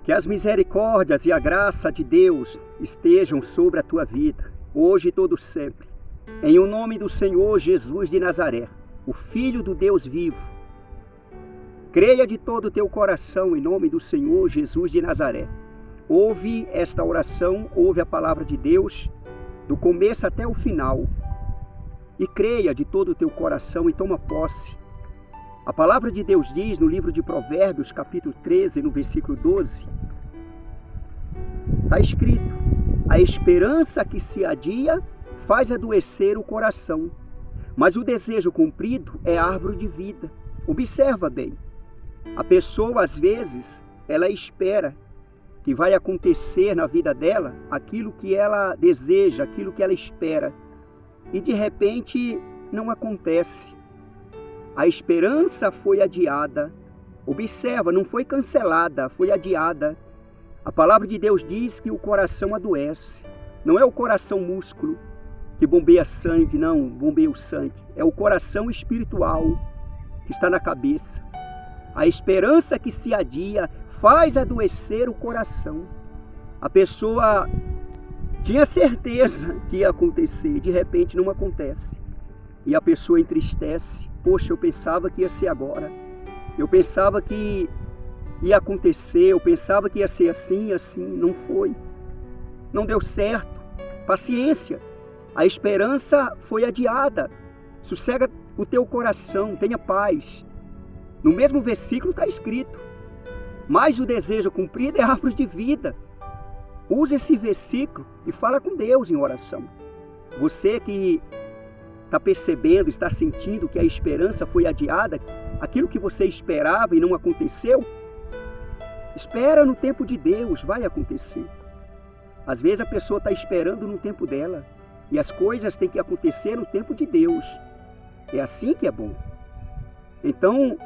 Que as misericórdias e a graça de Deus estejam sobre a tua vida, hoje e todo sempre. Em o nome do Senhor Jesus de Nazaré, o Filho do Deus vivo. Creia de todo o teu coração em nome do Senhor Jesus de Nazaré. Ouve esta oração, ouve a palavra de Deus, do começo até o final. E creia de todo o teu coração e toma posse. A palavra de Deus diz no livro de Provérbios, capítulo 13, no versículo 12, está escrito: a esperança que se adia faz adoecer o coração, mas o desejo cumprido é árvore de vida. Observa bem, a pessoa às vezes, ela espera que vai acontecer na vida dela aquilo que ela deseja, aquilo que ela espera, e de repente não acontece. A esperança foi adiada. Observa, não foi cancelada, foi adiada. A palavra de Deus diz que o coração adoece. Não é o coração músculo que bombeia sangue, não, bombeia o sangue. É o coração espiritual que está na cabeça. A esperança que se adia faz adoecer o coração. A pessoa tinha certeza que ia acontecer e de repente não acontece. E a pessoa entristece. Poxa, eu pensava que ia ser agora. Eu pensava que ia acontecer. Eu pensava que ia ser assim, assim. Não foi. Não deu certo. Paciência. A esperança foi adiada. Sossega o teu coração. Tenha paz. No mesmo versículo está escrito: mas o desejo cumprido é árvore de vida. Use esse versículo e fala com Deus em oração. Você que está percebendo, está sentindo que a esperança foi adiada, aquilo que você esperava e não aconteceu, espera no tempo de Deus, vai acontecer. Às vezes a pessoa está esperando no tempo dela e as coisas têm que acontecer no tempo de Deus. É assim que é bom. Então,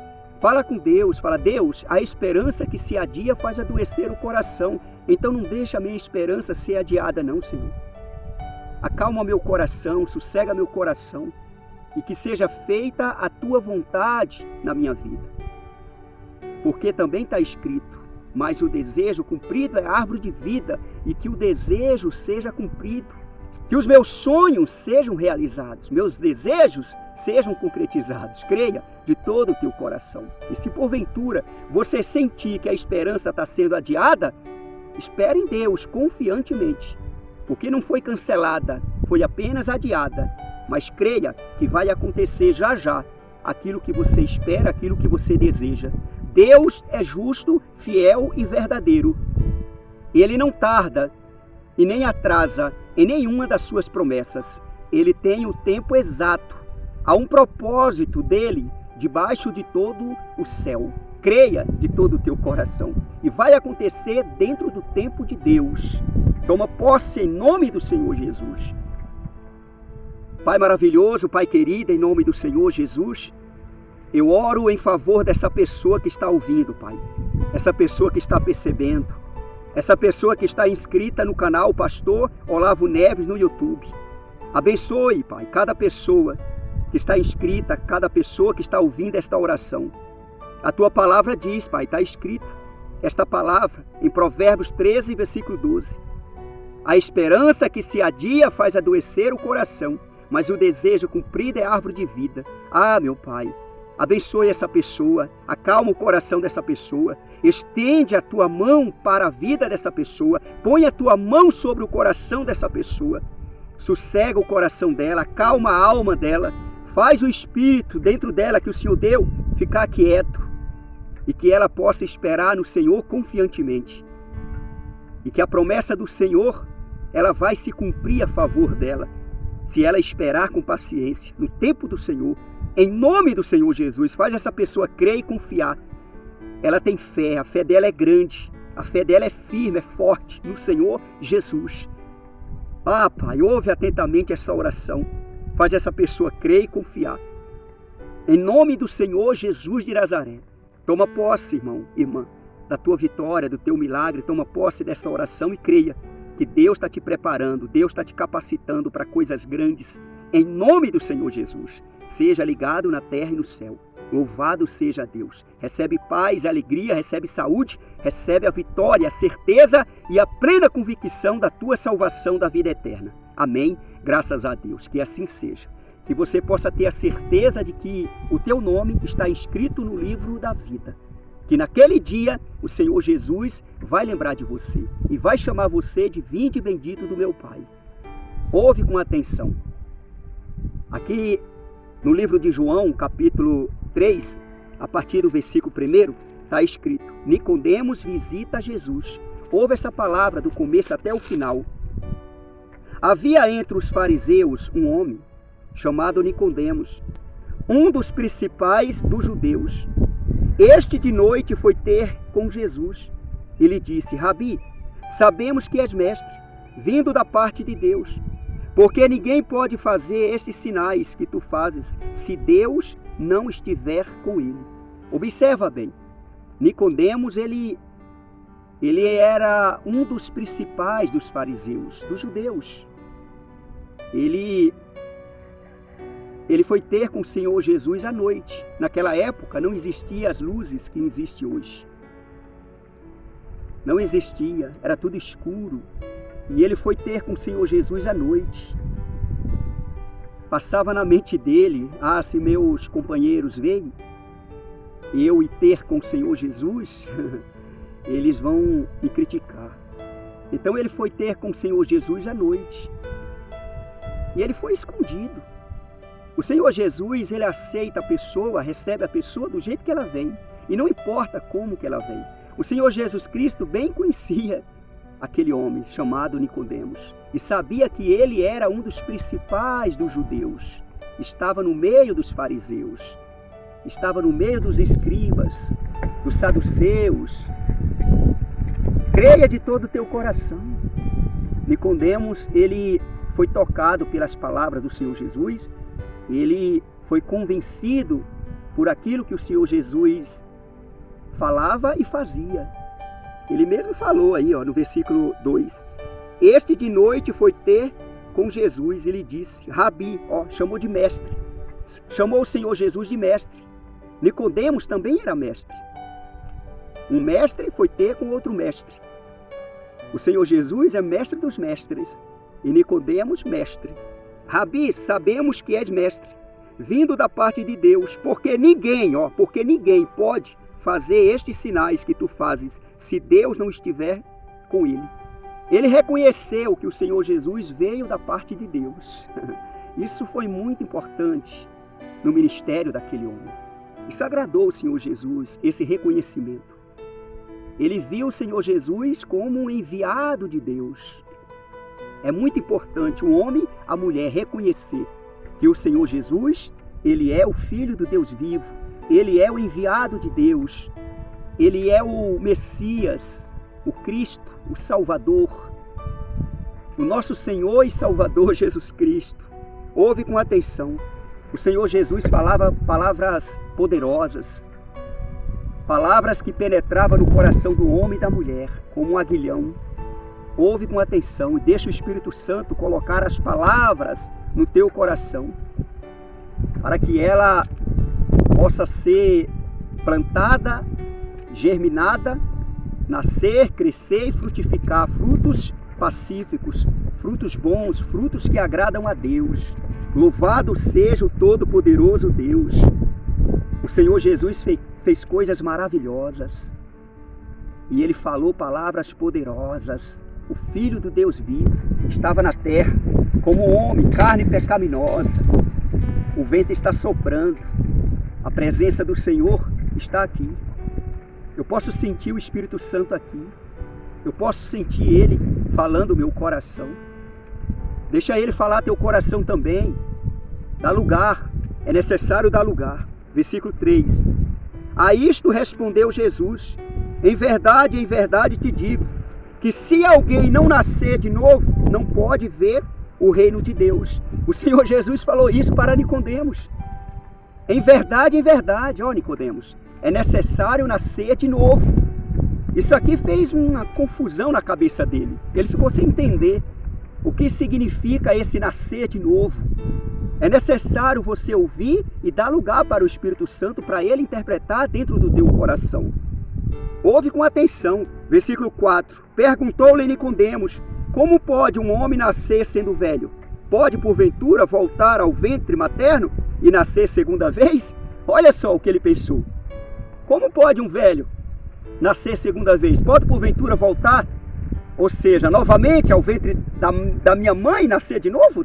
fala com Deus, fala: Deus, a esperança que se adia faz adoecer o coração, então não deixa a minha esperança ser adiada não, Senhor. Acalma meu coração, sossega meu coração e que seja feita a tua vontade na minha vida. Porque também está escrito: mas o desejo cumprido é árvore de vida, e que o desejo seja cumprido. Que os meus sonhos sejam realizados, meus desejos sejam concretizados. Creia de todo o teu coração. E se porventura você sentir que a esperança está sendo adiada, espere em Deus confiantemente. Porque não foi cancelada, foi apenas adiada. Mas creia que vai acontecer já já aquilo que você espera, aquilo que você deseja. Deus é justo, fiel e verdadeiro. Ele não tarda e nem atrasa em nenhuma das suas promessas. Ele tem o tempo exato. Há um propósito dele debaixo de todo o céu. Creia de todo o teu coração e vai acontecer dentro do tempo de Deus. Toma posse em nome do Senhor Jesus. Pai maravilhoso, Pai querido, em nome do Senhor Jesus, eu oro em favor dessa pessoa que está ouvindo, Pai. Essa pessoa que está percebendo. Essa pessoa que está inscrita no canal Pastor Olavo Neves no YouTube. Abençoe, Pai, cada pessoa que está inscrita, cada pessoa que está ouvindo esta oração. A tua palavra diz, Pai, está escrita esta palavra em Provérbios 13, versículo 12. A esperança que se adia faz adoecer o coração, mas o desejo cumprido é árvore de vida. Ah, meu Pai, abençoe essa pessoa, acalma o coração dessa pessoa, estende a tua mão para a vida dessa pessoa, põe a tua mão sobre o coração dessa pessoa, sossega o coração dela, acalma a alma dela, faz o espírito dentro dela que o Senhor deu ficar quieto e que ela possa esperar no Senhor confiantemente e que a promessa do Senhor ela vai se cumprir a favor dela, se ela esperar com paciência no tempo do Senhor. Em nome do Senhor Jesus, faz essa pessoa crer e confiar. Ela tem fé, a fé dela é grande, a fé dela é firme, é forte no Senhor Jesus. Ah, Pai, ouve atentamente essa oração. Faz essa pessoa crer e confiar. Em nome do Senhor Jesus de Nazaré. Toma posse, irmão, irmã, da tua vitória, do teu milagre. Toma posse desta oração e creia que Deus está te preparando, Deus está te capacitando para coisas grandes. Em nome do Senhor Jesus. Seja ligado na terra e no céu. Louvado seja Deus. Recebe paz, alegria, recebe saúde, recebe a vitória, a certeza e a plena convicção da tua salvação da vida eterna. Amém? Graças a Deus, que assim seja. Que você possa ter a certeza de que o teu nome está inscrito no livro da vida. Que naquele dia o Senhor Jesus vai lembrar de você e vai chamar você de vinde bendito do meu Pai. Ouve com atenção. Aqui no livro de João, capítulo 3, a partir do versículo 1, está escrito: Nicodemos visita Jesus. Ouve essa palavra do começo até o final. Havia entre os fariseus um homem chamado Nicodemos, um dos principais dos judeus. Este de noite foi ter com Jesus e lhe disse: Rabi, sabemos que és mestre, vindo da parte de Deus, porque ninguém pode fazer estes sinais que tu fazes se Deus não estiver com ele. Observa bem, Nicodemos, ele era um dos principais dos fariseus, dos judeus. Ele foi ter com o Senhor Jesus à noite. Naquela época não existiam as luzes que existem hoje. Não existia, era tudo escuro. E ele foi ter com o Senhor Jesus à noite. Passava na mente dele: se meus companheiros veem eu ir ter com o Senhor Jesus, eles vão me criticar. Então ele foi ter com o Senhor Jesus à noite. E ele foi escondido. O Senhor Jesus, ele aceita a pessoa, recebe a pessoa do jeito que ela vem. E não importa como que ela vem. O Senhor Jesus Cristo bem conhecia aquele homem chamado Nicodemos. E sabia que ele era um dos principais dos judeus. Estava no meio dos fariseus. Estava no meio dos escribas, dos saduceus. Creia de todo o teu coração. Nicodemos, ele foi tocado pelas palavras do Senhor Jesus. Ele foi convencido por aquilo que o Senhor Jesus falava e fazia. Ele mesmo falou aí, no versículo 2. Este de noite foi ter com Jesus e lhe disse: Rabi, chamou de mestre. Chamou o Senhor Jesus de mestre. Nicodemos também era mestre. Um mestre foi ter com outro mestre. O Senhor Jesus é mestre dos mestres e Nicodemos mestre. Rabi, sabemos que és mestre, vindo da parte de Deus, porque ninguém pode fazer estes sinais que tu fazes se Deus não estiver com ele. Ele reconheceu que o Senhor Jesus veio da parte de Deus. Isso foi muito importante no ministério daquele homem. Isso agradou o Senhor Jesus, esse reconhecimento. Ele viu o Senhor Jesus como um enviado de Deus. É muito importante o homem, a mulher reconhecer que o Senhor Jesus, ele é o Filho do Deus vivo, ele é o enviado de Deus, ele é o Messias, o Cristo, o Salvador, o nosso Senhor e Salvador Jesus Cristo. Ouve com atenção, o Senhor Jesus falava palavras poderosas, palavras que penetravam no coração do homem e da mulher, como um aguilhão. Ouve com atenção e deixa o Espírito Santo colocar as palavras no teu coração, para que ela possa ser plantada, germinada, nascer, crescer e frutificar frutos pacíficos, frutos bons, frutos que agradam a Deus. Louvado seja o Todo-Poderoso Deus. O Senhor Jesus fez coisas maravilhosas e Ele falou palavras poderosas. O Filho do Deus vivo estava na terra como homem, carne pecaminosa. O vento está soprando. A presença do Senhor está aqui. Eu posso sentir o Espírito Santo aqui. Eu posso sentir Ele falando o meu coração. Deixa Ele falar teu coração também. Dá lugar. É necessário dar lugar. Versículo 3. A isto respondeu Jesus: em verdade te digo, que se alguém não nascer de novo, não pode ver o reino de Deus. O Senhor Jesus falou isso para Nicodemos. Em verdade, Nicodemos, é necessário nascer de novo. Isso aqui fez uma confusão na cabeça dele. Ele ficou sem entender o que significa esse nascer de novo. É necessário você ouvir e dar lugar para o Espírito Santo para ele interpretar dentro do teu coração. Ouve com atenção. Versículo 4. Perguntou-lhe Nicodemos: como pode um homem nascer sendo velho? Pode, porventura, voltar ao ventre materno e nascer segunda vez? Olha só o que ele pensou. Como pode um velho nascer segunda vez? Pode, porventura, voltar, ou seja, novamente ao ventre da minha mãe, nascer de novo?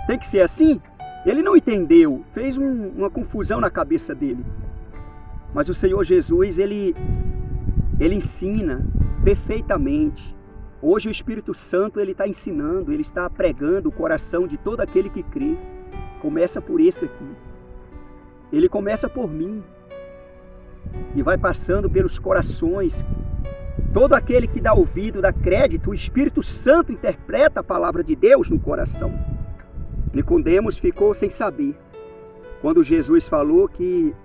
Tem que ser assim? Ele não entendeu, fez uma confusão na cabeça dele. Mas o Senhor Jesus, ele ensina perfeitamente. Hoje o Espírito Santo, ele está ensinando, ele está pregando o coração de todo aquele que crê. Começa por esse aqui. Ele começa por mim. E vai passando pelos corações. Todo aquele que dá ouvido, dá crédito, o Espírito Santo interpreta a palavra de Deus no coração. Nicodemos ficou sem saber. Quando Jesus falou que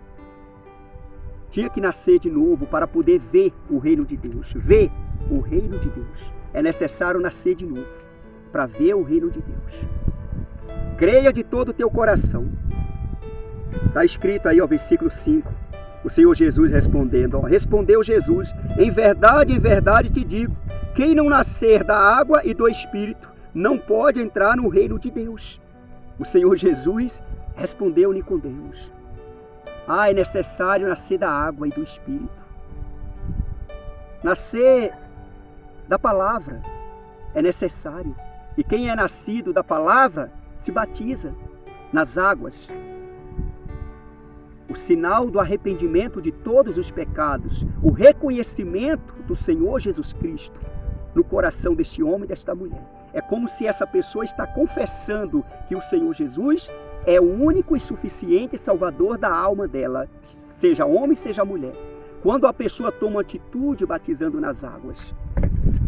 tinha que nascer de novo para poder ver o reino de Deus. Ver o reino de Deus. É necessário nascer de novo para ver o reino de Deus. Creia de todo o teu coração. Está escrito aí, ó, versículo 5. O Senhor Jesus respondendo, ó, respondeu Jesus: em verdade te digo, quem não nascer da água e do Espírito não pode entrar no reino de Deus. O Senhor Jesus respondeu a Nicodemos: é necessário nascer da água e do Espírito. Nascer da palavra é necessário. E quem é nascido da palavra se batiza nas águas. O sinal do arrependimento de todos os pecados, o reconhecimento do Senhor Jesus Cristo no coração deste homem e desta mulher. É como se essa pessoa está confessando que o Senhor Jesus é o único e suficiente Salvador da alma dela, seja homem, seja mulher. Quando a pessoa toma atitude batizando nas águas,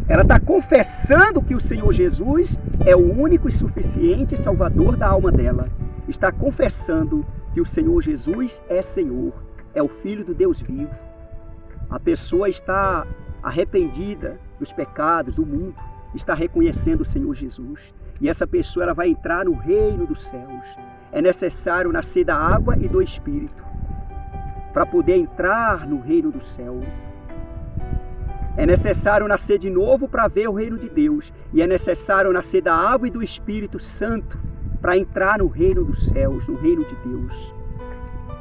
ela está confessando que o Senhor Jesus é o único e suficiente Salvador da alma dela. Está confessando que o Senhor Jesus é Senhor, é o Filho do Deus vivo. A pessoa está arrependida dos pecados do mundo, está reconhecendo o Senhor Jesus. E essa pessoa, ela vai entrar no reino dos céus. É necessário nascer da água e do Espírito para poder entrar no reino do céu. É necessário nascer de novo para ver o reino de Deus. E é necessário nascer da água e do Espírito Santo para entrar no reino dos céus, no reino de Deus.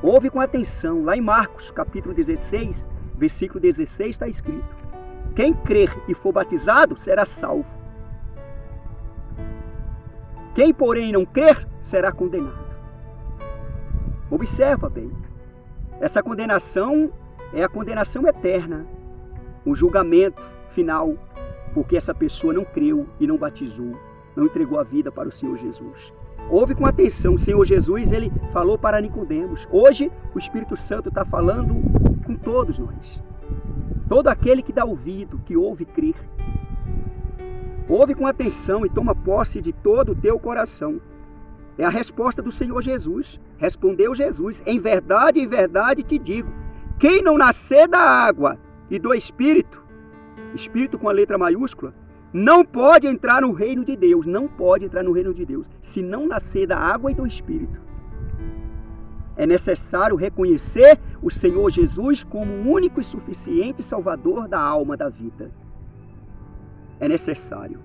Ouve com atenção, lá em Marcos, capítulo 16, versículo 16, está escrito: quem crer e for batizado será salvo. Quem, porém, não crer será condenado. Observa bem, essa condenação é a condenação eterna, o julgamento final, porque essa pessoa não creu e não batizou, não entregou a vida para o Senhor Jesus. Ouve com atenção, o Senhor Jesus, ele falou para Nicodemos. Hoje o Espírito Santo está falando com todos nós. Todo aquele que dá ouvido, que ouve crer. Ouve com atenção e toma posse de todo o teu coração. É a resposta do Senhor Jesus. Respondeu Jesus: em verdade te digo, quem não nascer da água e do Espírito, Espírito com a letra maiúscula, não pode entrar no reino de Deus. Não pode entrar no reino de Deus se não nascer da água e do Espírito. É necessário reconhecer o Senhor Jesus como o único e suficiente Salvador da alma, da vida. É necessário.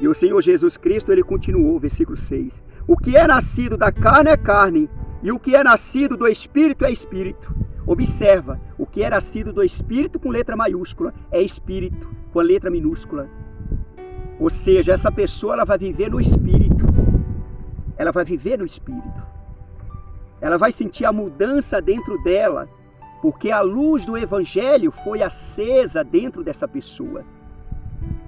E o Senhor Jesus Cristo, ele continuou, versículo 6. O que é nascido da carne é carne, e o que é nascido do Espírito é Espírito. Observa, o que é nascido do Espírito com letra maiúscula é Espírito com a letra minúscula. Ou seja, essa pessoa, ela vai viver no Espírito. Ela vai viver no Espírito. Ela vai sentir a mudança dentro dela, porque a luz do Evangelho foi acesa dentro dessa pessoa.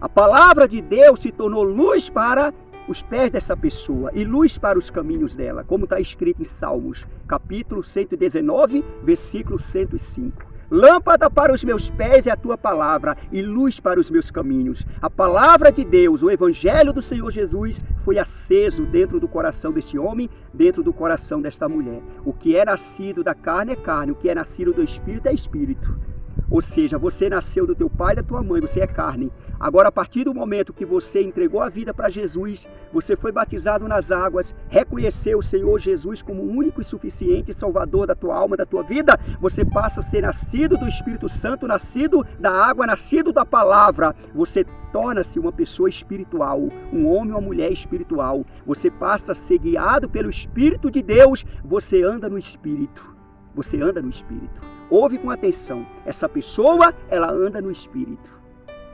A palavra de Deus se tornou luz para os pés dessa pessoa e luz para os caminhos dela, como está escrito em Salmos, capítulo 119, versículo 105. Lâmpada para os meus pés é a tua palavra e luz para os meus caminhos. A palavra de Deus, o Evangelho do Senhor Jesus, foi aceso dentro do coração deste homem, dentro do coração desta mulher. O que é nascido da carne é carne, o que é nascido do Espírito é Espírito. Ou seja, você nasceu do teu pai e da tua mãe, você é carne. Agora, a partir do momento que você entregou a vida para Jesus, você foi batizado nas águas, reconheceu o Senhor Jesus como o único e suficiente Salvador da tua alma, da tua vida, você passa a ser nascido do Espírito Santo, nascido da água, nascido da palavra. Você torna-se uma pessoa espiritual, um homem ou uma mulher espiritual. Você passa a ser guiado pelo Espírito de Deus, você anda no Espírito. Você anda no Espírito. Ouve com atenção. Essa pessoa, ela anda no Espírito.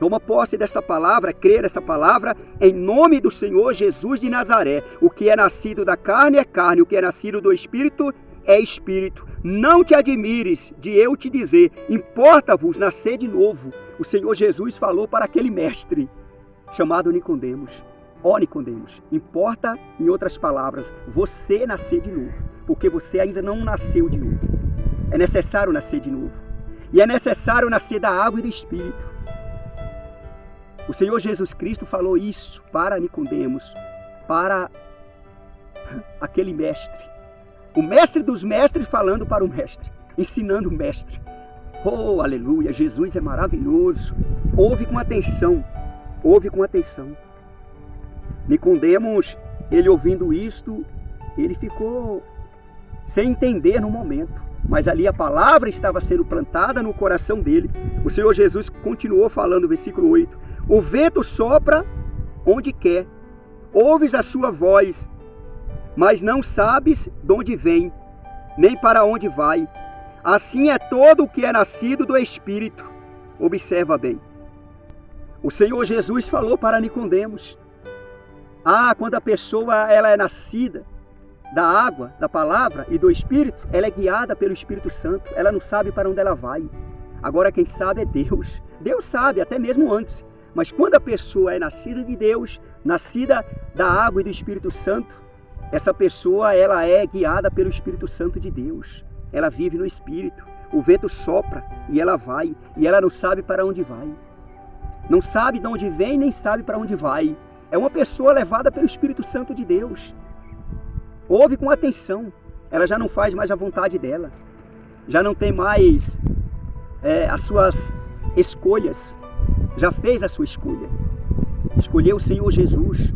Toma posse dessa palavra, crê nessa palavra, em nome do Senhor Jesus de Nazaré. O que é nascido da carne é carne, o que é nascido do Espírito é Espírito. Não te admires de eu te dizer, importa-vos nascer de novo. O Senhor Jesus falou para aquele mestre chamado Nicodemos. Ó Nicodemos, importa, em outras palavras, você nascer de novo, porque você ainda não nasceu de novo. É necessário nascer de novo. E é necessário nascer da água e do Espírito. O Senhor Jesus Cristo falou isso para Nicodemos, para aquele mestre. O mestre dos mestres falando para o mestre, ensinando o mestre. Oh, aleluia, Jesus é maravilhoso. Ouve com atenção, ouve com atenção. Nicodemos, ele ouvindo isto, ele ficou sem entender no momento. Mas ali a palavra estava sendo plantada no coração dele. O Senhor Jesus continuou falando, versículo 8. O vento sopra onde quer, ouves a sua voz, mas não sabes de onde vem, nem para onde vai. Assim é todo o que é nascido do Espírito. Observa bem. O Senhor Jesus falou para Nicodemos. Quando a pessoa ela é nascida da água, da palavra e do Espírito, ela é guiada pelo Espírito Santo. Ela não sabe para onde ela vai. Agora quem sabe é Deus. Deus sabe, até mesmo antes. Mas quando a pessoa é nascida de Deus, nascida da água e do Espírito Santo, essa pessoa ela é guiada pelo Espírito Santo de Deus. Ela vive no Espírito. O vento sopra e ela vai. E ela não sabe para onde vai. Não sabe de onde vem, nem sabe para onde vai. É uma pessoa levada pelo Espírito Santo de Deus. Ouve com atenção. Ela já não faz mais a vontade dela. Já não tem mais as suas escolhas. Já fez a sua escolha. Escolheu o Senhor Jesus.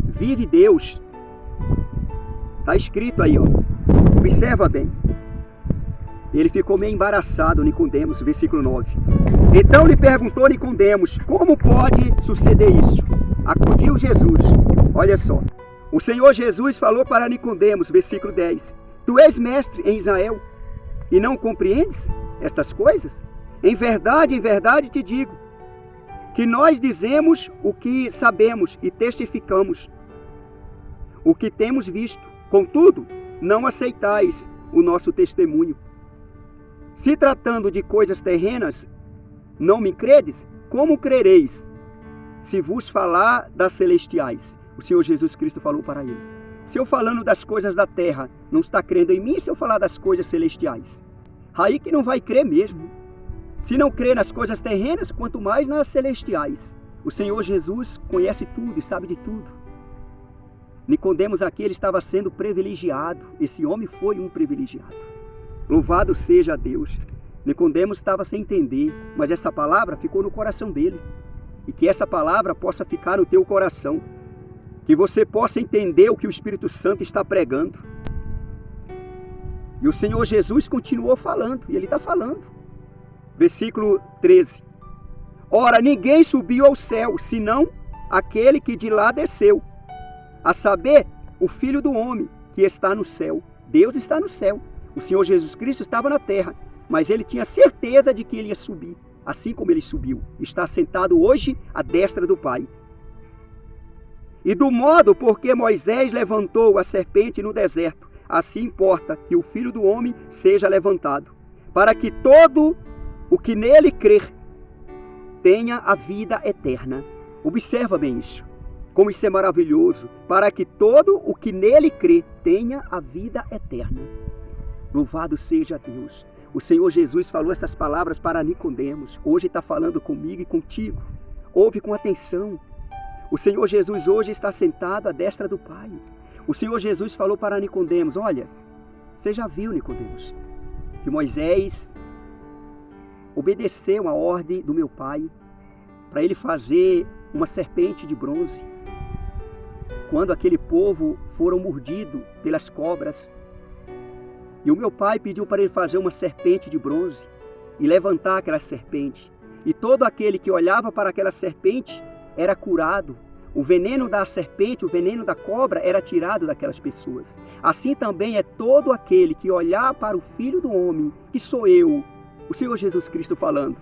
Vive Deus. Está escrito aí, ó. Observa bem. Ele ficou meio embaraçado, Nicodemos, versículo 9. Então lhe perguntou Nicodemos, como pode suceder isso? Acudiu Jesus. Olha só. O Senhor Jesus falou para Nicodemos, versículo 10. Tu és mestre em Israel e não compreendes estas coisas? Em verdade te digo, que nós dizemos o que sabemos e testificamos o que temos visto. Contudo, não aceitais o nosso testemunho. Se tratando de coisas terrenas, não me credes? Como crereis se vos falar das celestiais? O Senhor Jesus Cristo falou para ele. Se eu falando das coisas da terra, não está crendo em mim, se eu falar das coisas celestiais? Aí que não vai crer mesmo. Se não crê nas coisas terrenas, quanto mais nas celestiais. O Senhor Jesus conhece tudo e sabe de tudo. Nicodemos aqui, ele estava sendo privilegiado. Esse homem foi um privilegiado. Louvado seja Deus. Nicodemos estava sem entender, mas essa palavra ficou no coração dele. E que essa palavra possa ficar no teu coração. Que você possa entender o que o Espírito Santo está pregando. E o Senhor Jesus continuou falando, e ele está falando. Versículo 13. Ora, ninguém subiu ao céu, senão aquele que de lá desceu, a saber, o Filho do Homem que está no céu. Deus está no céu. O Senhor Jesus Cristo estava na terra, mas ele tinha certeza de que ele ia subir, assim como ele subiu. Está sentado hoje à destra do Pai. E do modo porque Moisés levantou a serpente no deserto, assim importa que o Filho do Homem seja levantado, para que todo o que nele crer tenha a vida eterna. Observa bem isso, como isso é maravilhoso, para que todo o que nele crê tenha a vida eterna. Louvado seja Deus. O Senhor Jesus falou essas palavras para Nicodemos. Hoje está falando comigo e contigo. Ouve com atenção. O Senhor Jesus hoje está sentado à destra do Pai. O Senhor Jesus falou para Nicodemos, olha, você já viu, Nicodemos, que Moisés obedeceu a ordem do meu pai para ele fazer uma serpente de bronze. Quando aquele povo foram mordidos pelas cobras, e o meu pai pediu para ele fazer uma serpente de bronze e levantar aquela serpente. E todo aquele que olhava para aquela serpente era curado. O veneno da serpente, o veneno da cobra era tirado daquelas pessoas. Assim também é todo aquele que olhar para o Filho do Homem, que sou eu, o Senhor Jesus Cristo falando.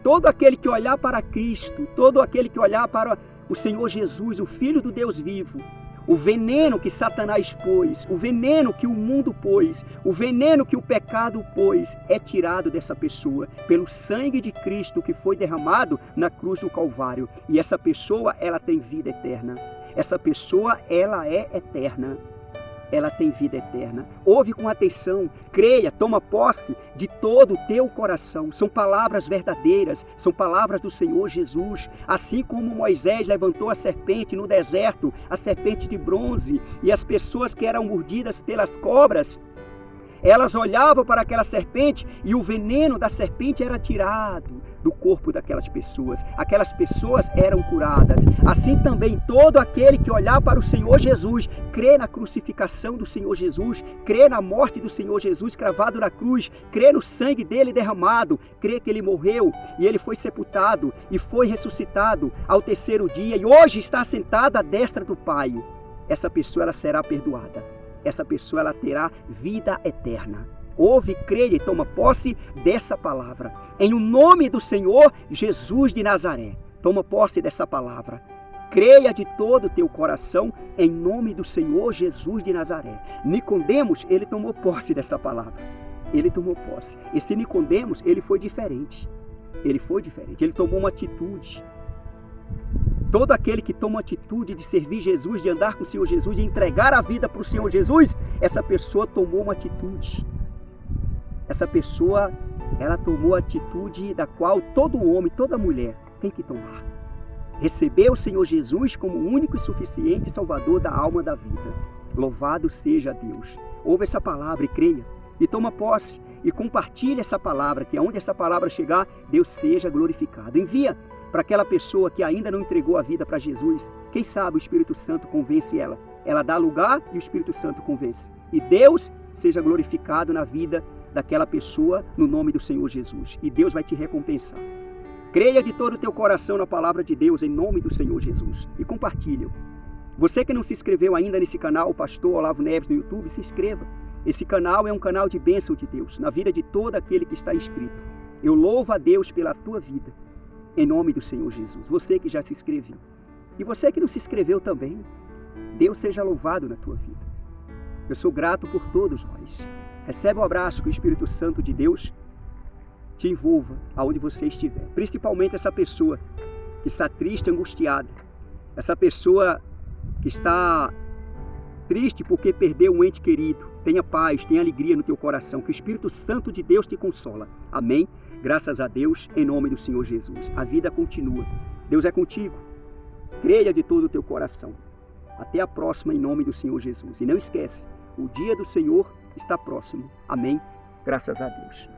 Todo aquele que olhar para Cristo, todo aquele que olhar para o Senhor Jesus, o Filho do Deus vivo, o veneno que Satanás pôs, o veneno que o mundo pôs, o veneno que o pecado pôs, é tirado dessa pessoa pelo sangue de Cristo que foi derramado na cruz do Calvário. E essa pessoa, ela tem vida eterna. Essa pessoa, ela é eterna. Ela tem vida eterna. Ouve com atenção, creia, toma posse de todo o teu coração. São palavras verdadeiras, são palavras do Senhor Jesus. Assim como Moisés levantou a serpente no deserto, a serpente de bronze, e as pessoas que eram mordidas pelas cobras, elas olhavam para aquela serpente e o veneno da serpente era tirado do corpo daquelas pessoas. Aquelas pessoas eram curadas. Assim também todo aquele que olhar para o Senhor Jesus, crê na crucificação do Senhor Jesus, crê na morte do Senhor Jesus cravado na cruz, crê no sangue dele derramado, crê que ele morreu e ele foi sepultado e foi ressuscitado ao terceiro dia e hoje está sentado à destra do Pai. Essa pessoa, ela será perdoada. Essa pessoa, ela terá vida eterna. Ouve, creia e toma posse dessa palavra. Em o nome do Senhor Jesus de Nazaré, toma posse dessa palavra. Creia de todo o teu coração em nome do Senhor Jesus de Nazaré. Nicodemos, ele tomou posse dessa palavra. Ele tomou posse. Esse Nicodemos, ele foi diferente. Ele foi diferente. Ele tomou uma atitude. Todo aquele que toma a atitude de servir Jesus, de andar com o Senhor Jesus, de entregar a vida para o Senhor Jesus, essa pessoa tomou uma atitude. Essa pessoa, ela tomou a atitude da qual todo homem, toda mulher tem que tomar. Receber o Senhor Jesus como o único e suficiente Salvador da alma da vida. Louvado seja Deus. Ouve essa palavra e creia. E toma posse e compartilha essa palavra, que aonde essa palavra chegar, Deus seja glorificado. Envia para aquela pessoa que ainda não entregou a vida para Jesus. Quem sabe o Espírito Santo convence ela. Ela dá lugar e o Espírito Santo convence. E Deus seja glorificado na vida daquela pessoa no nome do Senhor Jesus. E Deus vai te recompensar. Creia de todo o teu coração na palavra de Deus em nome do Senhor Jesus. E compartilha. Você que não se inscreveu ainda nesse canal, o Pastor Olavo Neves no YouTube, se inscreva. Esse canal é um canal de bênção de Deus na vida de todo aquele que está inscrito. Eu louvo a Deus pela tua vida. Em nome do Senhor Jesus, você que já se inscreveu. E você que não se inscreveu também, Deus seja louvado na tua vida. Eu sou grato por todos nós. Recebe o abraço que o Espírito Santo de Deus te envolva aonde você estiver. Principalmente essa pessoa que está triste, angustiada. Essa pessoa que está triste porque perdeu um ente querido. Tenha paz, tenha alegria no teu coração. Que o Espírito Santo de Deus te consola. Amém? Graças a Deus, em nome do Senhor Jesus. A vida continua. Deus é contigo. Creia de todo o teu coração. Até a próxima, em nome do Senhor Jesus. E não esquece, o dia do Senhor está próximo. Amém? Graças a Deus.